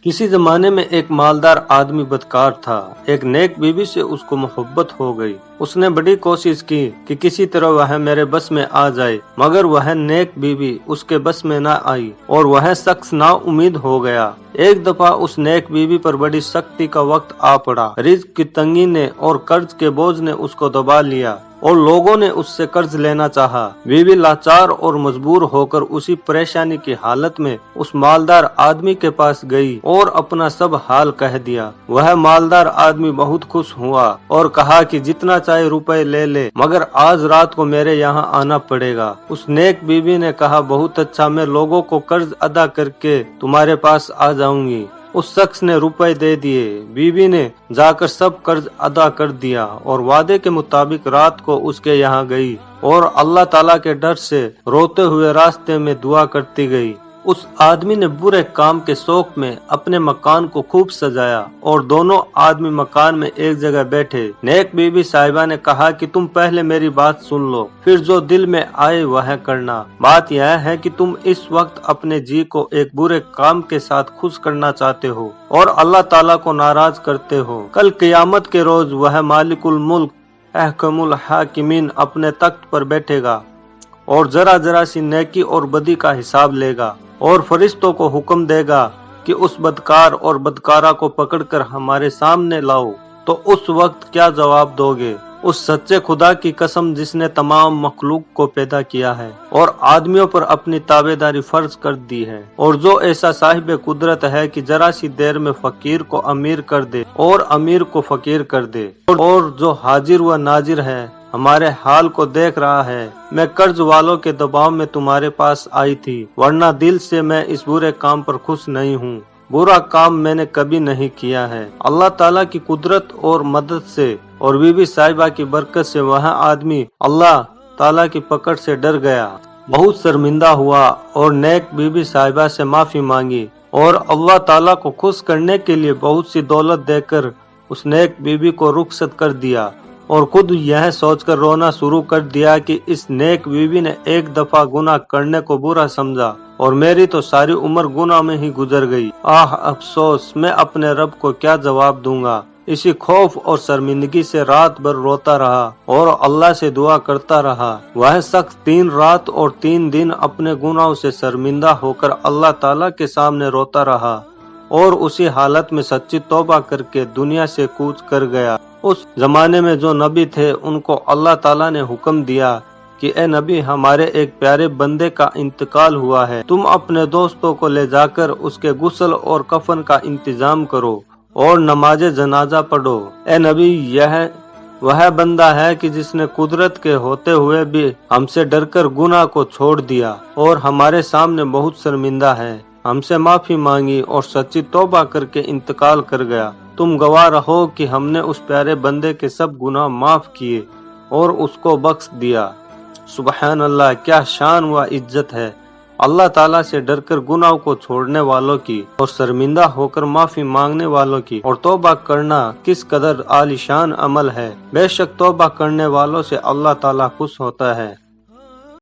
किसी जमाने में एक मालदार आदमी बदकार था। एक नेक बीवी से उसको मोहब्बत हो गई। उसने बड़ी कोशिश की कि किसी तरह वह मेरे बस में आ जाए, मगर वह नेक बीवी उसके बस में न आई और वह शख्स ना उम्मीद हो गया। एक दफा उस नेक बीवी पर बड़ी सख्ती का वक्त आ पड़ा। रिज्क की तंगी ने और कर्ज के बोझ ने उसको दबा लिया और लोगों ने उससे कर्ज लेना चाहा। बीवी लाचार और मजबूर होकर उसी परेशानी की हालत में उस मालदार आदमी के पास गई और अपना सब हाल कह दिया। वह मालदार आदमी बहुत खुश हुआ और कहा कि जितना चाहे रुपए ले ले, मगर आज रात को मेरे यहाँ आना पड़ेगा। उस नेक बीवी ने कहा, बहुत अच्छा, मैं लोगों को कर्ज अदा करके तुम्हारे पास आ जाऊंगी। उस शख्स ने रुपए दे दिए। बीवी ने जाकर सब कर्ज अदा कर दिया और वादे के मुताबिक रात को उसके यहाँ गई और अल्लाह ताला के डर से रोते हुए रास्ते में दुआ करती गई। उस आदमी ने बुरे काम के शौक में अपने मकान को खूब सजाया और दोनों आदमी मकान में एक जगह बैठे। नेक बीबी साहिबा ने कहा कि तुम पहले मेरी बात सुन लो, फिर जो दिल में आए वह करना। बात यह है कि तुम इस वक्त अपने जी को एक बुरे काम के साथ खुश करना चाहते हो और अल्लाह ताला को नाराज करते हो। कल क़यामत के रोज वह मालिकुल मुल्क अहकमुल हाकिमीन अपने तख्त पर बैठेगा और जरा जरा सी नेकी और बदी का हिसाब लेगा और फरिश्तों को हुक्म देगा कि उस बदकार और बदकारा को पकड़कर हमारे सामने लाओ। तो उस वक्त क्या जवाब दोगे? उस सच्चे खुदा की कसम जिसने तमाम मखलूक को पैदा किया है और आदमियों पर अपनी ताबेदारी फर्ज कर दी है, और जो ऐसा साहिब कुदरत है कि जरा सी देर में फकीर को अमीर कर दे और अमीर को फकीर कर दे, और जो हाजिर व नाजिर है, हमारे हाल को देख रहा है। मैं कर्ज वालों के दबाव में तुम्हारे पास आई थी, वरना दिल से मैं इस बुरे काम पर खुश नहीं हूँ। बुरा काम मैंने कभी नहीं किया है। अल्लाह ताला की कुदरत और मदद से और बीबी साहिबा की बरकत से वह आदमी अल्लाह ताला की पकड़ से डर गया, बहुत शर्मिंदा हुआ और नेक बीबी साहिबा से माफी मांगी और अल्लाह ताला को खुश करने के लिए बहुत सी दौलत देकर उस नेक बीबी को रुखसत कर दिया और खुद यह सोचकर रोना शुरू कर दिया कि इस नेक बीवी ने एक दफा गुनाह करने को बुरा समझा और मेरी तो सारी उम्र गुनाह में ही गुजर गई। आह अफसोस, मैं अपने रब को क्या जवाब दूंगा। इसी खौफ और शर्मिंदगी से रात भर रोता रहा और अल्लाह से दुआ करता रहा। वह शख्स 3 रात और 3 दिन अपने गुनाहों से शर्मिंदा होकर अल्लाह ताला के सामने रोता रहा और उसी हालत में सच्ची तौबा करके दुनिया से कूच कर गया। उस जमाने में जो नबी थे उनको अल्लाह ताला ने हुक्म दिया कि ए नबी, हमारे एक प्यारे बंदे का इंतकाल हुआ है, तुम अपने दोस्तों को ले जाकर उसके गुस्ल और कफन का इंतजाम करो और नमाज जनाजा पढ़ो। ए नबी, यह वह बंदा है कि जिसने कुदरत के होते हुए भी हमसे डरकर गुनाह को छोड़ दिया और हमारे सामने बहुत शर्मिंदा है, हमसे माफी मांगी और सच्ची तौबा करके इंतकाल कर गया। तुम गवाह रहो कि हमने उस प्यारे बंदे के सब गुनाह माफ किए और उसको बख्श दिया। सुबहान अल्लाह, क्या शान व इज्जत है अल्लाह ताला से डरकर गुनाह को छोड़ने वालों की और शर्मिंदा होकर माफी मांगने वालों की। और तौबा करना किस कदर आलीशान अमल है। बेशक तौबा करने वालों से अल्लाह ताला खुश होता है।